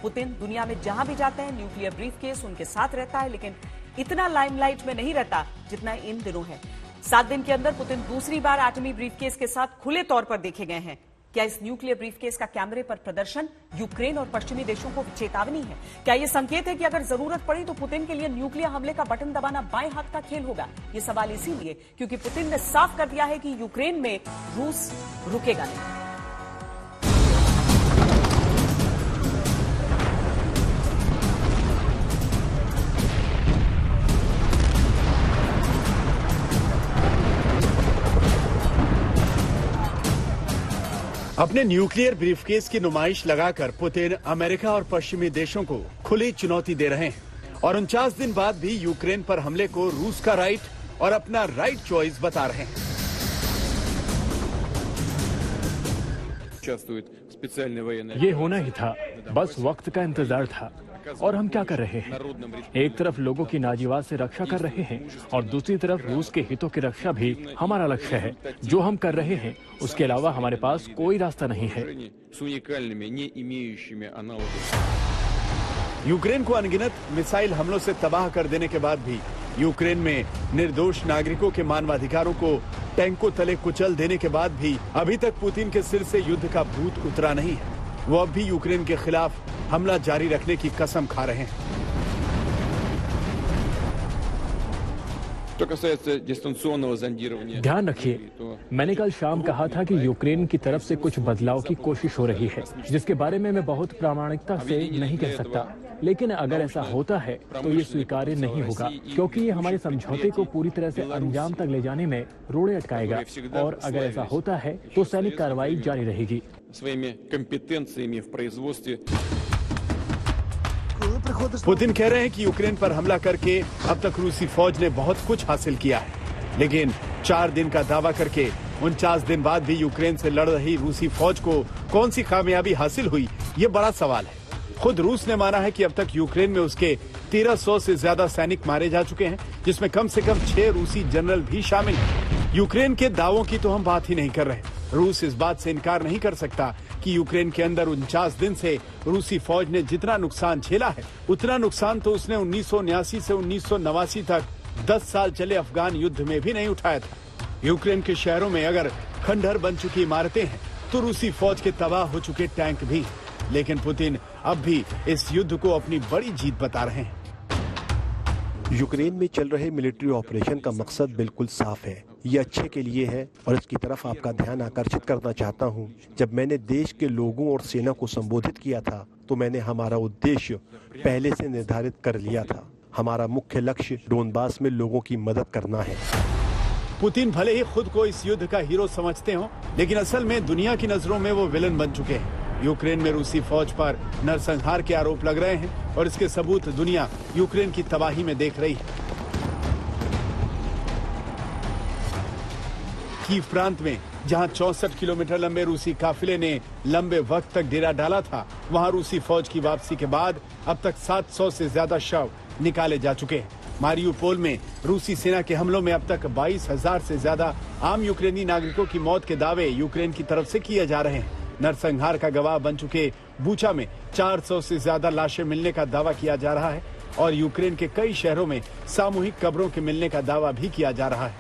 Putin दुनिया में जहां भी जाते हैं न्यूक्लियर ब्रीफकेस उनके साथ रहता है, लेकिन इतना लाइमलाइट में नहीं रहता जितना इन दिनों है। 7 दिन के अंदर पुतिन दूसरी बार एटमी ब्रीफकेस के साथ खुले तौर पर देखे गए हैं। क्या इस न्यूक्लियर ब्रीफकेस का कैमरे पर प्रदर्शन यूक्रेन और पश्चिमी देशों को चेतावनी है? क्या यह संकेत है कि अगर जरूरत पड़ी तो पुतिन के लिए न्यूक्लियर हमले का बटन दबाना बाएं हाथ का खेल होगा? ये सवाल इसीलिए क्योंकि पुतिन ने साफ कर दिया है कि यूक्रेन में रूस रुकेगा नहीं। अपने न्यूक्लियर ब्रीफकेस की नुमाइश लगाकर पुतिन अमेरिका और पश्चिमी देशों को खुली चुनौती दे रहे हैं और 49 दिन बाद भी यूक्रेन पर हमले को रूस का राइट और अपना राइट चॉइस बता रहे हैं। ये होना ही था, बस वक्त का इंतजार था। और हम क्या कर रहे हैं? एक तरफ लोगों की नाजीवात से रक्षा कर रहे हैं और दूसरी तरफ रूस के हितों की रक्षा भी हमारा लक्ष्य है। जो हम कर रहे हैं उसके अलावा हमारे पास कोई रास्ता नहीं है। यूक्रेन को अनगिनत मिसाइल हमलों से तबाह कर देने के बाद भी यूक्रेन में निर्दोष नागरिकों के मानवाधिकारों को टैंकों तले कुचल देने के बाद भी अभी तक पुतिन के सिर से युद्ध का भूत उतरा नहीं है। वो अब भी यूक्रेन के खिलाफ हमला जारी रखने की कसम खा रहे हैं। ध्यान रखिए, मैंने कल शाम कहा था कि यूक्रेन की तरफ से कुछ बदलाव की कोशिश हो रही है, जिसके बारे में मैं बहुत प्रामाणिकता से नहीं कह सकता। लेकिन अगर ऐसा होता है तो ये स्वीकार्य नहीं होगा, क्योंकि ये हमारे समझौते को पूरी तरह से अंजाम तक ले जाने में रोड़े अटकाएगा। और अगर ऐसा होता है तो सैनिक कार्रवाई जारी रहेगी। पुतिन कह रहे हैं कि यूक्रेन पर हमला करके अब तक रूसी फौज ने बहुत कुछ हासिल किया है, लेकिन 4 दिन का दावा करके 49 दिन बाद भी यूक्रेन से लड़ रही रूसी फौज को कौन सी कामयाबी हासिल हुई, ये बड़ा सवाल है। खुद रूस ने माना है कि अब तक यूक्रेन में उसके 1300 से ज्यादा सैनिक मारे जा चुके हैं, जिसमें कम से कम 6 रूसी जनरल भी शामिल हैं। यूक्रेन के दावों की तो हम बात ही नहीं कर रहे। रूस इस बात से इनकार नहीं कर सकता कि यूक्रेन के अंदर 49 दिन से रूसी फौज ने जितना नुकसान झेला है, उतना नुकसान तो उसने 1979 से 1989 तक 10 साल चले अफगान युद्ध में भी नहीं उठाया था। यूक्रेन के शहरों में अगर खंडहर बन चुकी इमारतें हैं तो रूसी फौज के तबाह हो चुके टैंक भी। लेकिन पुतिन अब भी इस युद्ध को अपनी बड़ी जीत बता रहे हैं। यूक्रेन में चल रहे मिलिट्री ऑपरेशन का मकसद बिल्कुल साफ है, ये अच्छे के लिए है और इसकी तरफ आपका ध्यान आकर्षित करना चाहता हूँ। जब मैंने देश के लोगों और सेना को संबोधित किया था तो मैंने हमारा उद्देश्य पहले से निर्धारित कर लिया था। हमारा मुख्य लक्ष्य डोनबास में लोगों की मदद करना है। पुतिन भले ही खुद को इस युद्ध का हीरो समझते हों, लेकिन असल में दुनिया की नजरों में वो विलन बन चुके हैं। यूक्रेन में रूसी फौज पर नरसंहार के आरोप लग रहे हैं और इसके सबूत दुनिया यूक्रेन की तबाही में देख रही है। कीव प्रांत में जहां 64 किलोमीटर लंबे रूसी काफिले ने लंबे वक्त तक डेरा डाला था, वहां रूसी फौज की वापसी के बाद अब तक 700 से ज्यादा शव निकाले जा चुके हैं। मारियुपोल में रूसी सेना के हमलों में अब तक 22,000 से ज्यादा आम यूक्रेनी नागरिकों की मौत के दावे यूक्रेन की तरफ से किए जा रहे हैं। नरसंहार का गवाह बन चुके बूचा में 400 से ज्यादा लाशें मिलने का दावा किया जा रहा है और यूक्रेन के कई शहरों में सामूहिक कब्रों के मिलने का दावा भी किया जा रहा है।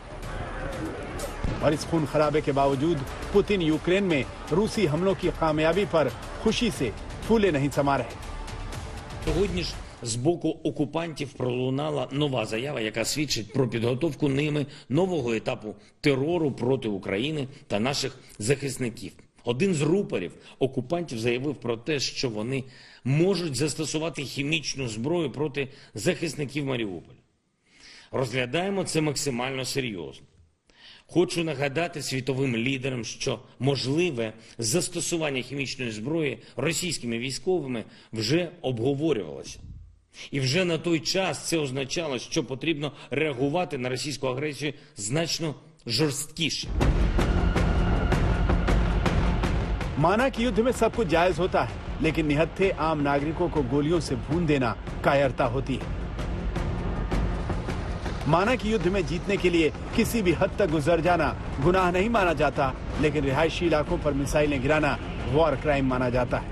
और इस खून खराबे के बावजूद पुतिन यूक्रेन में रूसी हमलों की कामयाबी पर खुशी से फूले नहीं समा रहे। Сьогодні ж з боку окупантів пролунала нова заява, яка свідчить про підготовку ними нового етапу терору проти України та наших захисників. Один з рупорів окупантів заявив про те, що вони можуть застосувати хімічну зброю проти захисників Маріуполя. Розглядаємо це максимально серйозно. Хочу нагадати світовим лідерам, що можливе застосування хімічної зброї російськими військовими вже обговорювалося. І вже на той час це означало, що потрібно реагувати на російську агресію значно жорсткіше. माना कि युद्ध में सब कुछ जायज होता है, लेकिन निहत्थे आम नागरिकों को गोलियों से भून देना कायरता होती है। माना कि युद्ध में जीतने के लिए किसी भी हद तक गुजर जाना गुनाह नहीं माना जाता, लेकिन रिहायशी इलाकों पर मिसाइलें गिराना वॉर क्राइम माना जाता है।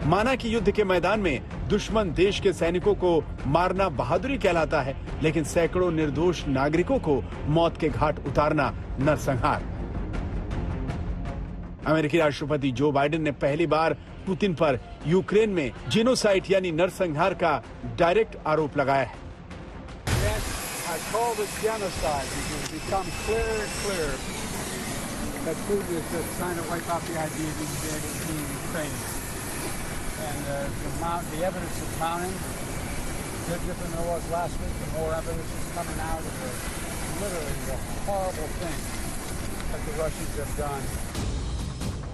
माना कि युद्ध के मैदान में दुश्मन देश के सैनिकों को मारना बहादुरी कहलाता है, लेकिन सैकड़ों निर्दोष नागरिकों को मौत के घाट उतारना नरसंहार। अमेरिकी राष्ट्रपति जो बाइडेन ने पहली बार पुतिन पर यूक्रेन में जेनोसाइड यानी नरसंहार का डायरेक्ट आरोप लगाया है।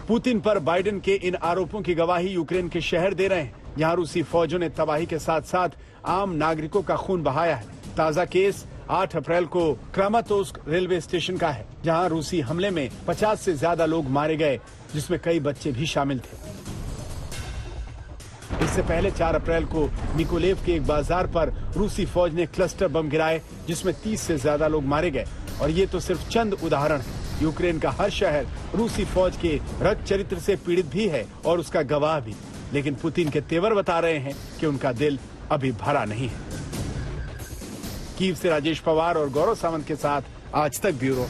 पुतिन पर बाइडेन के इन आरोपों की गवाही यूक्रेन के शहर दे रहे हैं, जहां रूसी फौजों ने तबाही के साथ साथ आम नागरिकों का खून बहाया है। ताजा केस 8 अप्रैल को क्रामातोर्स्क रेलवे स्टेशन का है, जहां रूसी हमले में 50 से ज्यादा लोग मारे गए, जिसमें कई बच्चे भी शामिल थे। इससे पहले 4 अप्रैल को निकोलेव के एक बाजार पर रूसी फौज ने क्लस्टर बम गिराए, जिसमें 30 से ज्यादा लोग मारे गए। और ये तो सिर्फ चंद उदाहरण है। यूक्रेन का हर शहर रूसी फौज के रक्त चरित्र से पीड़ित भी है और उसका गवाह भी। लेकिन पुतिन के तेवर बता रहे हैं कि उनका दिल अभी भरा नहीं है। कीव से राजेश पवार और गौरव सावंत के साथ आज तक ब्यूरो।